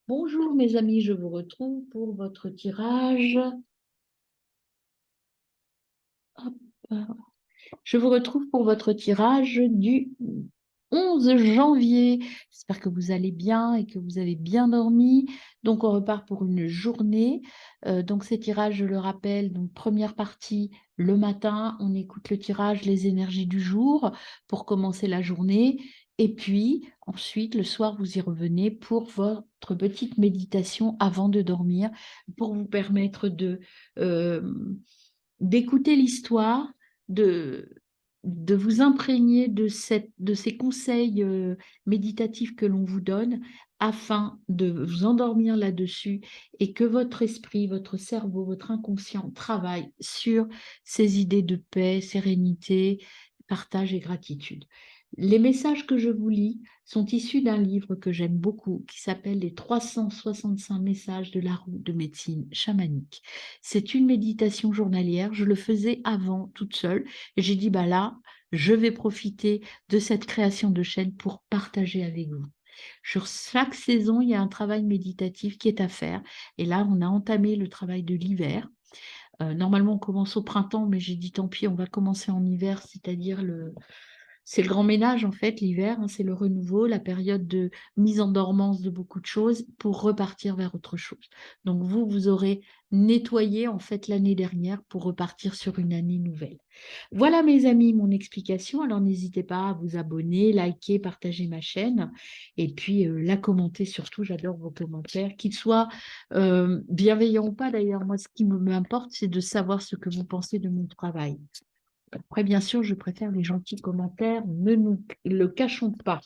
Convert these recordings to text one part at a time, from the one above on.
Bonjour mes amis, je vous retrouve pour votre tirage. Hop, je vous retrouve pour votre tirage du 11 janvier. J'espère que vous allez bien et que vous avez bien dormi. Donc on repart pour une journée. Donc ces tirages, je le rappelle, donc première partie, le matin, on écoute le tirage, les énergies du jour pour commencer la journée. Et puis ensuite, le soir, vous y revenez pour votre petite méditation avant de dormir, pour vous permettre euh, d'écouter l'histoire, de, de vous imprégner de ces conseils méditatifs que l'on vous donne afin de vous endormir là-dessus et que votre esprit, votre cerveau, votre inconscient travaille sur ces idées de paix, sérénité, partage et gratitude. Les messages que je vous lis sont issus d'un livre que j'aime beaucoup qui s'appelle Les 365 messages de la roue de médecine chamanique. C'est une méditation journalière. Je le faisais avant toute seule. Et j'ai dit, bah là, je vais profiter de cette création de chaîne pour partager avec vous. Sur chaque saison, il y a un travail méditatif qui est à faire. Et là, on a entamé le travail de l'hiver. Normalement, on commence au printemps, mais j'ai dit tant pis, on va commencer en hiver, c'est-à-dire c'est le grand ménage en fait, l'hiver, hein, c'est le renouveau, la période de mise en dormance de beaucoup de choses pour repartir vers autre chose. Donc vous aurez nettoyé en fait l'année dernière pour repartir sur une année nouvelle. Voilà mes amis, mon explication. Alors n'hésitez pas à vous abonner, liker, partager ma chaîne et puis la commenter surtout. J'adore vos commentaires, qu'ils soient bienveillants ou pas d'ailleurs. Moi, ce qui m'importe, c'est de savoir ce que vous pensez de mon travail. Après, bien sûr, je préfère les gentils commentaires, ne nous le cachons pas.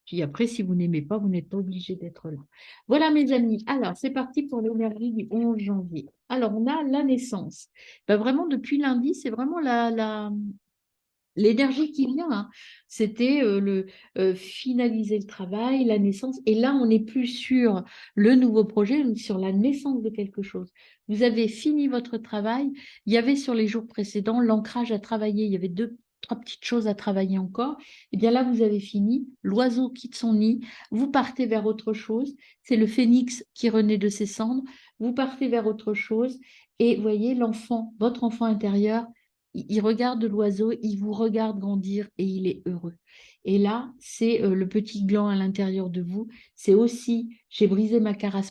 Puis après, si vous n'aimez pas, vous n'êtes pas obligé d'être là. Voilà, mes amis. Alors, c'est parti pour l'énergie du 11 janvier. Alors, on a la naissance. Ben, vraiment, depuis lundi, c'est vraiment l'énergie qui vient, hein. C'était finaliser le travail, la naissance. Et là, on n'est plus sur le nouveau projet, mais sur la naissance de quelque chose. Vous avez fini votre travail. Il y avait sur les jours précédents l'ancrage à travailler. Il y avait deux, trois petites choses à travailler encore. Et bien là, vous avez fini. L'oiseau quitte son nid. Vous partez vers autre chose. C'est le phénix qui renaît de ses cendres. Vous partez vers autre chose. Et voyez, l'enfant, votre enfant intérieur, il regarde l'oiseau, il vous regarde grandir et il est heureux. Et là, c'est le petit gland à l'intérieur de vous. C'est aussi, j'ai brisé ma carapace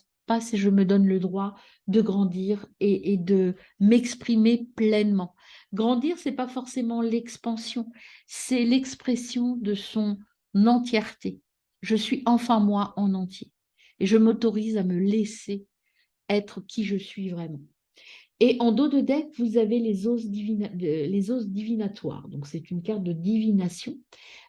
et je me donne le droit de grandir et de m'exprimer pleinement. Grandir, c'est pas forcément l'expansion, c'est l'expression de son entièreté. Je suis enfin moi en entier et je m'autorise à me laisser être qui je suis vraiment. Et en dos de deck, vous avez les os divinatoires. Donc, c'est une carte de divination.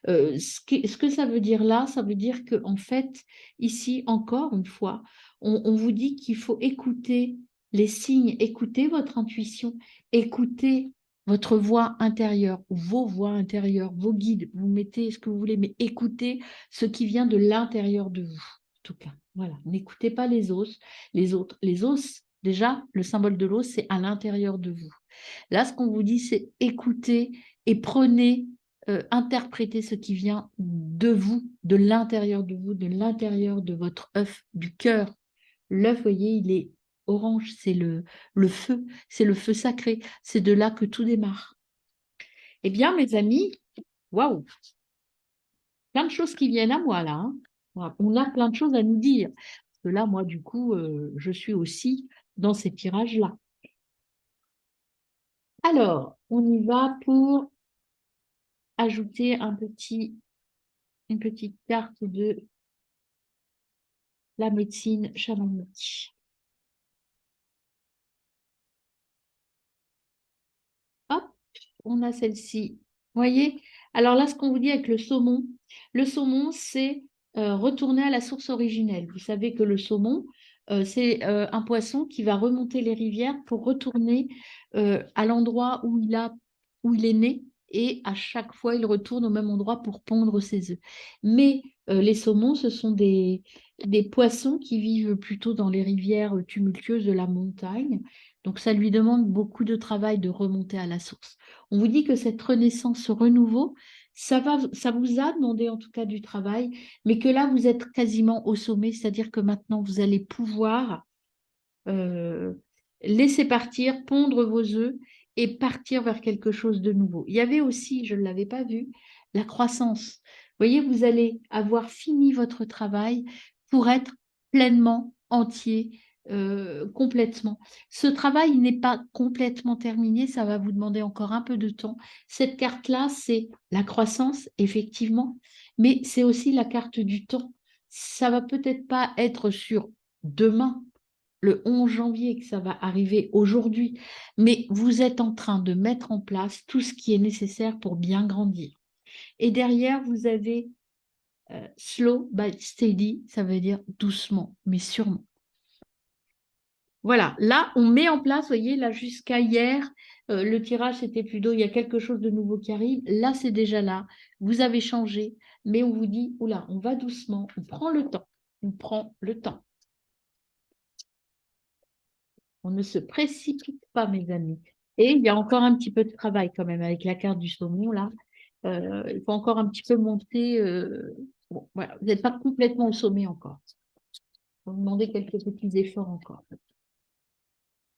Ce que ça veut dire là, ça veut dire que en fait, ici, encore une fois, on vous dit qu'il faut écouter les signes, écouter votre intuition, écouter votre voix intérieure, vos voix intérieures, vos guides. Vous mettez ce que vous voulez, mais écoutez ce qui vient de l'intérieur de vous. En tout cas, voilà. N'écoutez pas les os, les autres. Les os, déjà, le symbole de l'os, c'est à l'intérieur de vous. Là, ce qu'on vous dit, c'est écoutez et prenez, interprétez ce qui vient de vous, de l'intérieur de votre œuf, du cœur. L'œuf, vous voyez, il est orange, c'est le feu sacré. C'est de là que tout démarre. Eh bien, mes amis, waouh, plein de choses qui viennent à moi là, hein. Voilà, on a plein de choses à nous dire. Parce que là, moi, du coup, je suis aussi dans ces tirages-là. Alors, on y va pour ajouter une petite carte de la médecine chamanique. Hop, on a celle-ci. Vous voyez? Alors là, ce qu'on vous dit avec le saumon, c'est retourner à la source originelle. Vous savez que le saumon, c'est un poisson qui va remonter les rivières pour retourner à l'endroit où il est né. Et à chaque fois, il retourne au même endroit pour pondre ses œufs. Mais les saumons, ce sont des poissons qui vivent plutôt dans les rivières tumultueuses de la montagne. Donc, ça lui demande beaucoup de travail de remonter à la source. On vous dit que cette renaissance, ce renouveau, ça vous a demandé en tout cas du travail, mais que là, vous êtes quasiment au sommet, c'est-à-dire que maintenant, vous allez pouvoir euh, laisser partir, pondre vos œufs et partir vers quelque chose de nouveau. Il y avait aussi, je ne l'avais pas vu, la croissance. Vous voyez, vous allez avoir fini votre travail pour être pleinement entier, complètement. Ce travail n'est pas complètement terminé, ça va vous demander encore un peu de temps. Cette carte-là, c'est la croissance, effectivement, mais c'est aussi la carte du temps. Ça va peut-être pas être sur demain, le 11 janvier, que ça va arriver aujourd'hui, mais vous êtes en train de mettre en place tout ce qui est nécessaire pour bien grandir. Et derrière, vous avez slow but steady, ça veut dire doucement, mais sûrement. Voilà, là, on met en place, vous voyez, là, jusqu'à hier, le tirage, c'était plutôt, il y a quelque chose de nouveau qui arrive. Là, c'est déjà là. Vous avez changé, mais on vous dit, oula, on va doucement, on prend le temps. On prend le temps. On ne se précipite pas, mes amis. Et il y a encore un petit peu de travail quand même avec la carte du saumon, là. Il faut encore un petit peu monter. Bon, voilà, vous n'êtes pas complètement au sommet encore. Il faut demander quelques petits efforts encore.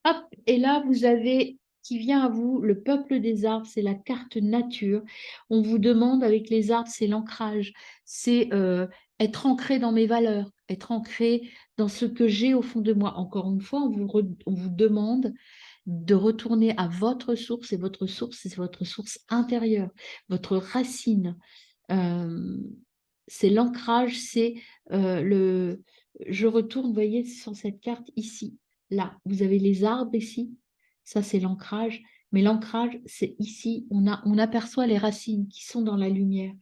Hop, et là, vous avez qui vient à vous, le peuple des arbres, c'est la carte nature. On vous demande avec les arbres, c'est l'ancrage, c'est être ancré dans mes valeurs, être ancré dans ce que j'ai au fond de moi. Encore une fois, on vous demande de retourner à votre source, et votre source, c'est votre source intérieure, votre racine. Euh, c'est l'ancrage, c'est le... Je retourne, vous voyez, sur cette carte ici, là. Vous avez les arbres ici, ça c'est l'ancrage, mais l'ancrage, c'est ici, on aperçoit les racines qui sont dans la lumière.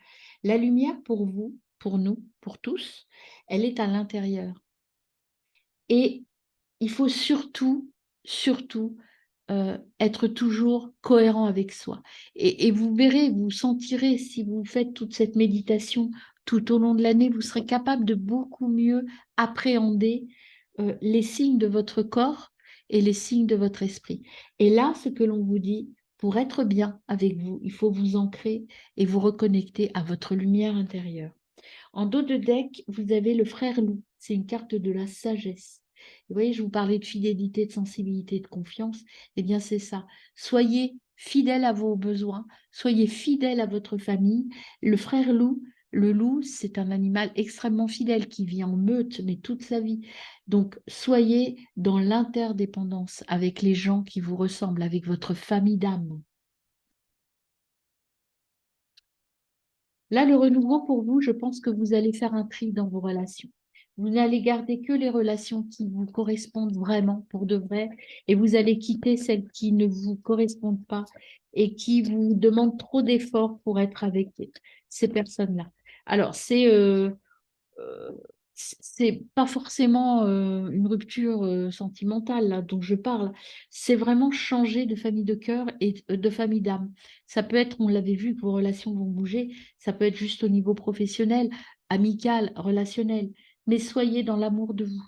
La lumière, pour vous, pour nous, pour tous, elle est à l'intérieur. Et il faut surtout, surtout, être toujours cohérent avec soi. Et vous verrez, vous sentirez, si vous faites toute cette méditation tout au long de l'année, vous serez capable de beaucoup mieux appréhender les signes de votre corps et les signes de votre esprit. Et là, ce que l'on vous dit, pour être bien avec vous, il faut vous ancrer et vous reconnecter à votre lumière intérieure. En dos de deck, vous avez le frère loup. C'est une carte de la sagesse. Vous voyez, je vous parlais de fidélité, de sensibilité, de confiance. Eh bien, c'est ça. Soyez fidèle à vos besoins, soyez fidèle à votre famille. Le frère loup, le loup, c'est un animal extrêmement fidèle qui vit en meute, mais toute sa vie. Donc, soyez dans l'interdépendance avec les gens qui vous ressemblent, avec votre famille d'âme. Là, le renouveau pour vous, je pense que vous allez faire un tri dans vos relations. Vous n'allez garder que les relations qui vous correspondent vraiment pour de vrai et vous allez quitter celles qui ne vous correspondent pas et qui vous demandent trop d'efforts pour être avec ces personnes-là. Alors, euh, c'est pas forcément une rupture sentimentale là, dont je parle. C'est vraiment changer de famille de cœur et de famille d'âme. Ça peut être, on l'avait vu, que vos relations vont bouger. Ça peut être juste au niveau professionnel, amical, relationnel. Mais soyez dans l'amour de vous.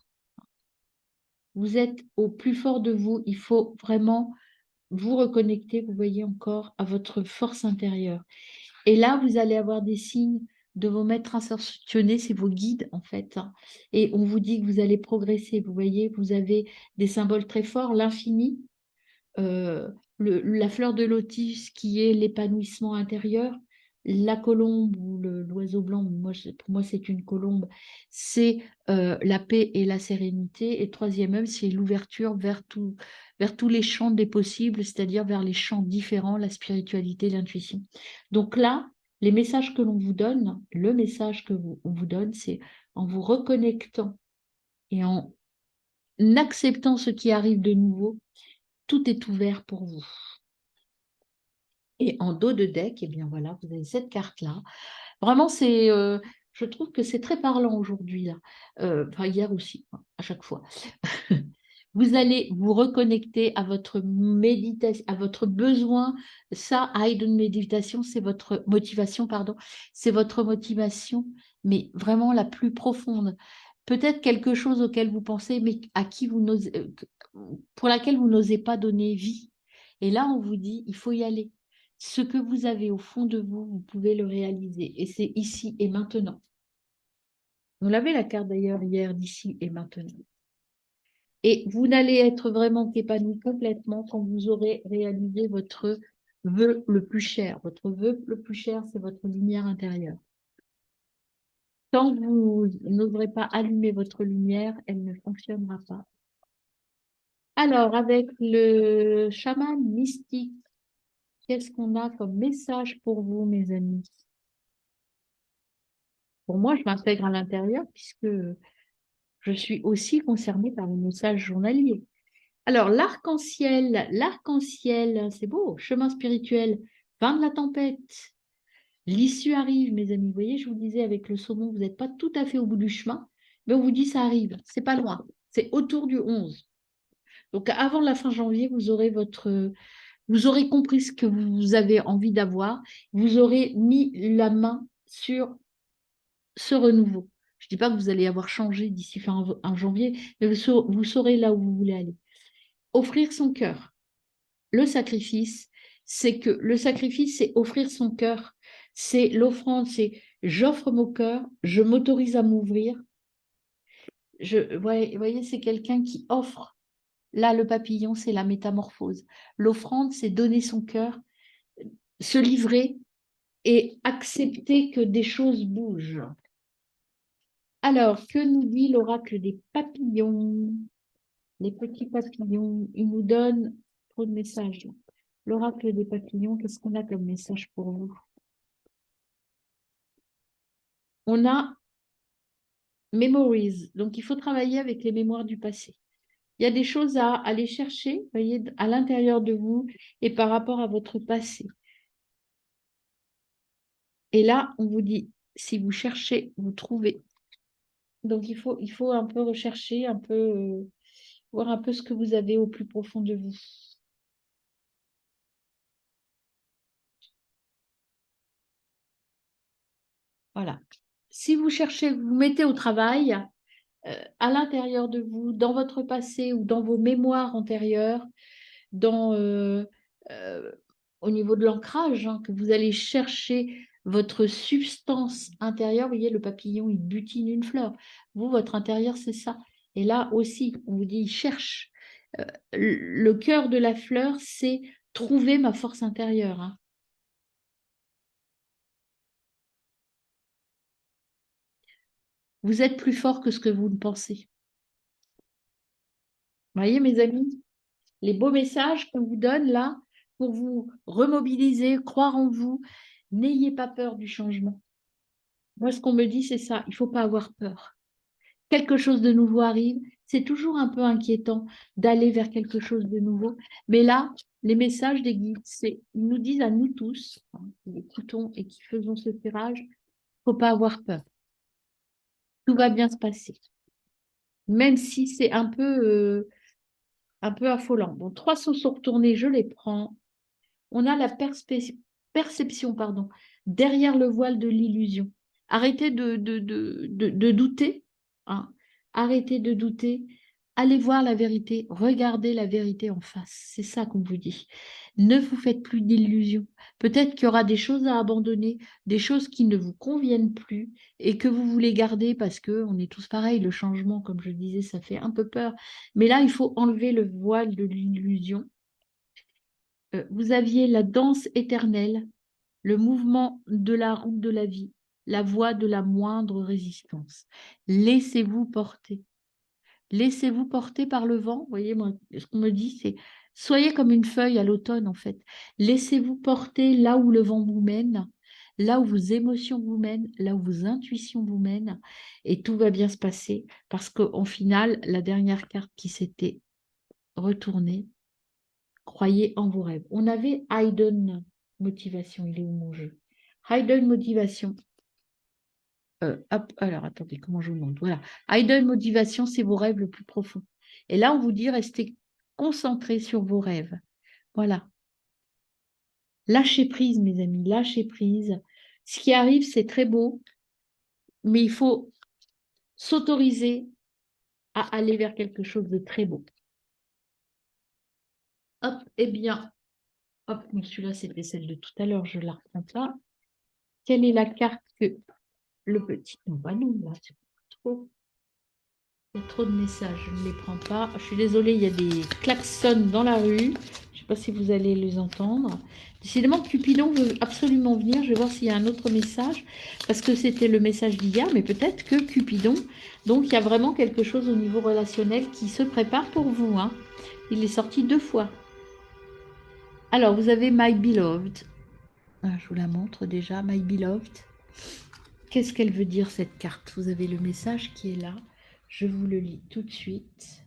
Vous êtes au plus fort de vous. Il faut vraiment vous reconnecter, vous voyez encore, à votre force intérieure. Et là, vous allez avoir des signes de vos maîtres ascensionnés, c'est vos guides en fait, hein. Et on vous dit que vous allez progresser. Vous voyez, vous avez des symboles très forts, l'infini, la fleur de lotus qui est l'épanouissement intérieur, la colombe ou l'oiseau blanc, pour moi c'est une colombe, c'est la paix et la sérénité. Et troisième œuvre, c'est l'ouverture vers tous les champs des possibles, c'est-à-dire vers les champs différents, la spiritualité, l'intuition. Donc là, les messages que l'on vous donne, le message que on vous donne, c'est en vous reconnectant et en acceptant ce qui arrive de nouveau, tout est ouvert pour vous. Et en dos de deck, eh bien voilà, vous avez cette carte-là. Vraiment, je trouve que c'est très parlant aujourd'hui, là. Enfin, hier aussi, hein, à chaque fois. Vous allez vous reconnecter à votre méditation, à votre besoin. Ça, Hidden Meditation, c'est votre motivation, pardon. C'est votre motivation, mais vraiment la plus profonde. Peut-être quelque chose auquel vous pensez, mais à qui vous n'osez, pour laquelle vous n'osez pas donner vie. Et là, on vous dit, il faut y aller. Ce que vous avez au fond de vous, vous pouvez le réaliser. Et c'est ici et maintenant. On avait la carte d'ailleurs hier d'ici et maintenant. Et vous n'allez être vraiment épanoui complètement quand vous aurez réalisé votre vœu le plus cher. Votre vœu le plus cher, c'est votre lumière intérieure. Tant que vous n'oserez pas allumer votre lumière, elle ne fonctionnera pas. Alors, avec le chaman mystique, qu'est-ce qu'on a comme message pour vous, mes amis? Pour moi, je m'intègre à l'intérieur puisque je suis aussi concernée par le message journalier. Alors, l'arc-en-ciel, c'est beau, chemin spirituel, fin de la tempête. L'issue arrive, mes amis. Vous voyez, je vous disais avec le saumon, vous n'êtes pas tout à fait au bout du chemin, mais on vous dit ça arrive. C'est pas loin. C'est autour du 11. Donc, avant la fin janvier, vous aurez compris ce que vous avez envie d'avoir. Vous aurez mis la main sur ce renouveau. Je ne dis pas que vous allez avoir changé d'ici fin janvier, mais vous saurez là où vous voulez aller. Offrir son cœur. Le sacrifice, c'est offrir son cœur. C'est l'offrande, c'est j'offre mon cœur, je m'autorise à m'ouvrir. Vous voyez, c'est quelqu'un qui offre. Là, le papillon, c'est la métamorphose. L'offrande, c'est donner son cœur, se livrer et accepter que des choses bougent. Alors, que nous dit l'oracle des papillons? Les petits papillons, ils nous donnent trop de messages. L'oracle des papillons, qu'est-ce qu'on a comme message pour vous? On a memories, donc il faut travailler avec les mémoires du passé. Il y a des choses à aller chercher, voyez, à l'intérieur de vous et par rapport à votre passé. Et là, on vous dit, si vous cherchez, vous trouvez. Donc il faut un peu rechercher, un peu voir un peu ce que vous avez au plus profond de vous. Voilà. Si vous cherchez, vous mettez au travail, à l'intérieur de vous, dans votre passé ou dans vos mémoires antérieures, dans, euh, au niveau de l'ancrage, hein, que vous allez chercher votre substance intérieure. Vous voyez, le papillon, il butine une fleur. Vous, votre intérieur, c'est ça. Et là aussi, on vous dit, il cherche. Le cœur de la fleur, c'est trouver ma force intérieure, hein. Vous êtes plus fort que ce que vous ne pensez. Vous voyez, mes amis, les beaux messages qu'on vous donne là pour vous remobiliser, croire en vous. N'ayez pas peur du changement. Moi, ce qu'on me dit, c'est ça. Il ne faut pas avoir peur. Quelque chose de nouveau arrive. C'est toujours un peu inquiétant d'aller vers quelque chose de nouveau. Mais là, les messages des guides, ils nous disent à nous tous, hein, qui écoutons et qui faisons ce tirage, il ne faut pas avoir peur. Tout va bien se passer. Même si c'est un peu affolant. Bon, 300 sont retournés, je les prends. On a la perception, pardon, derrière le voile de l'illusion. Arrêtez de douter, hein. Arrêtez de douter. Allez voir la vérité, regardez la vérité en face. C'est ça qu'on vous dit. Ne vous faites plus d'illusions. Peut-être qu'il y aura des choses à abandonner, des choses qui ne vous conviennent plus et que vous voulez garder parce que on est tous pareils. Le changement, comme je disais, ça fait un peu peur. Mais là, il faut enlever le voile de l'illusion. Vous aviez la danse éternelle, le mouvement de la route de la vie, la voie de la moindre résistance. Laissez-vous porter. Laissez-vous porter par le vent. Vous voyez, moi, ce qu'on me dit, c'est soyez comme une feuille à l'automne, en fait. Laissez-vous porter là où le vent vous mène, là où vos émotions vous mènent, là où vos intuitions vous mènent, et tout va bien se passer parce qu'au final, la dernière carte qui s'était retournée, croyez en vos rêves. On avait Hidden Motivation. Il est où mon jeu? Hidden Motivation. Hop, alors attendez, comment je vous montre? Voilà. Hidden Motivation, c'est vos rêves le plus profond. Et là, on vous dit restez concentrés sur vos rêves. Voilà. Lâchez prise, mes amis, lâchez prise. Ce qui arrive, c'est très beau, mais il faut s'autoriser à aller vers quelque chose de très beau. Hop, eh bien, Hop, donc celui-là, c'était celle de tout à l'heure, je ne la reprends pas. Quelle est la carte que le petit... Non, bah non, là, c'est trop. Il y a trop de messages, je ne les prends pas. Je suis désolée, il y a des klaxons dans la rue. Je ne sais pas si vous allez les entendre. Décidément, Cupidon veut absolument venir. Je vais voir s'il y a un autre message, parce que c'était le message d'hier, mais peut-être que Cupidon. Donc, il y a vraiment quelque chose au niveau relationnel qui se prépare pour vous, hein. Il est sorti 2 fois. Alors, vous avez My Beloved. Ah, je vous la montre déjà, My Beloved. Qu'est-ce qu'elle veut dire, cette carte? Vous avez le message qui est là. Je vous le lis tout de suite.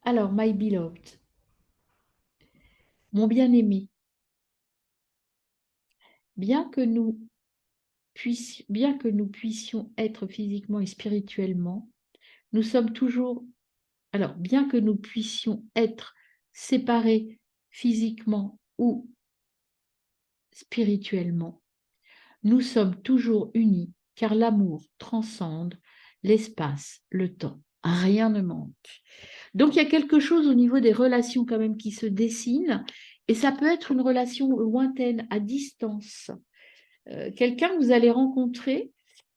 Alors, My Beloved, mon bien-aimé, bien que nous puissions être physiquement et spirituellement, nous sommes toujours, alors, bien que nous puissions être séparés physiquement ou spirituellement, nous sommes toujours unis, car l'amour transcende l'espace, le temps. Rien ne manque. Donc, il y a quelque chose au niveau des relations quand même qui se dessine, et ça peut être une relation lointaine, à distance. Quelqu'un que vous allez rencontrer,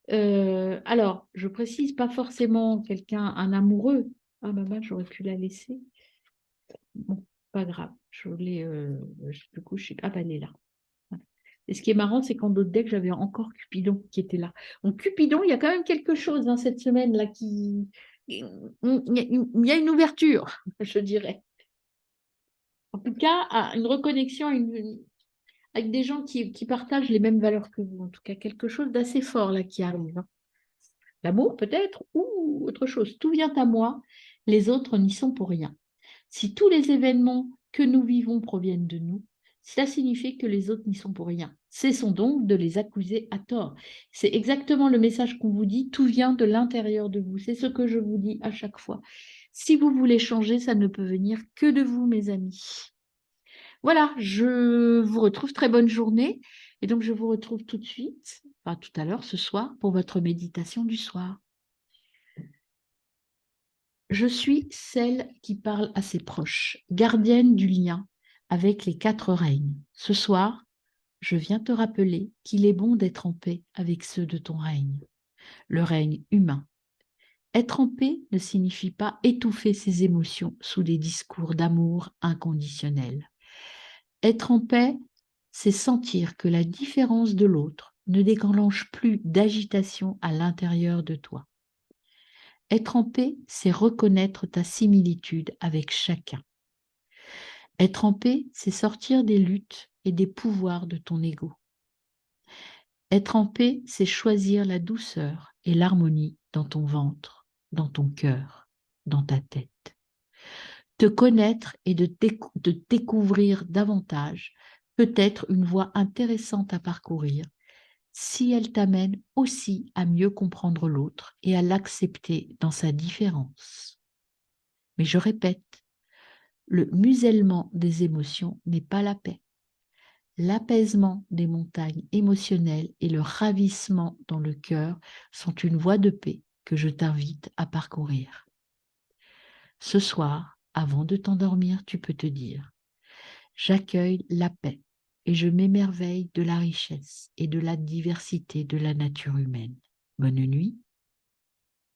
alors, je précise pas forcément quelqu'un, un amoureux. Ah, maman, j'aurais pu la laisser. Bon, pas grave. Je voulais, du coup, ah, bah, elle est là. Voilà. Et ce qui est marrant, c'est qu'en d'autres decks, j'avais encore Cupidon qui était là. Donc, Cupidon, il y a quand même quelque chose dans cette semaine-là qui... Il y a une ouverture, je dirais. En tout cas, à une reconnexion avec des gens qui partagent les mêmes valeurs que vous. En tout cas, quelque chose d'assez fort là qui arrive, hein. L'amour peut-être ou autre chose. Tout vient à moi, les autres n'y sont pour rien. Si tous les événements que nous vivons proviennent de nous, cela signifie que les autres n'y sont pour rien. Cessons donc de les accuser à tort. C'est exactement le message qu'on vous dit, tout vient de l'intérieur de vous. C'est ce que je vous dis à chaque fois. Si vous voulez changer, ça ne peut venir que de vous, mes amis. Voilà, je vous retrouve, très bonne journée. Et donc, je vous retrouve tout de suite, enfin tout à l'heure, ce soir, pour votre méditation du soir. Je suis celle qui parle à ses proches, gardienne du lien avec les 4 règnes. Ce soir, je viens te rappeler qu'il est bon d'être en paix avec ceux de ton règne, le règne humain. Être en paix ne signifie pas étouffer ses émotions sous des discours d'amour inconditionnel. Être en paix, c'est sentir que la différence de l'autre ne déclenche plus d'agitation à l'intérieur de toi. Être en paix, c'est reconnaître ta similitude avec chacun. Être en paix, c'est sortir des luttes et des pouvoirs de ton ego. Être en paix, c'est choisir la douceur et l'harmonie dans ton ventre, dans ton cœur, dans ta tête. Te connaître et de découvrir davantage peut être une voie intéressante à parcourir si elle t'amène aussi à mieux comprendre l'autre et à l'accepter dans sa différence. Mais je répète, le musellement des émotions n'est pas la paix. L'apaisement des montagnes émotionnelles et le ravissement dans le cœur sont une voie de paix que je t'invite à parcourir. Ce soir, avant de t'endormir, tu peux te dire: j'accueille la paix et je m'émerveille de la richesse et de la diversité de la nature humaine. Bonne nuit.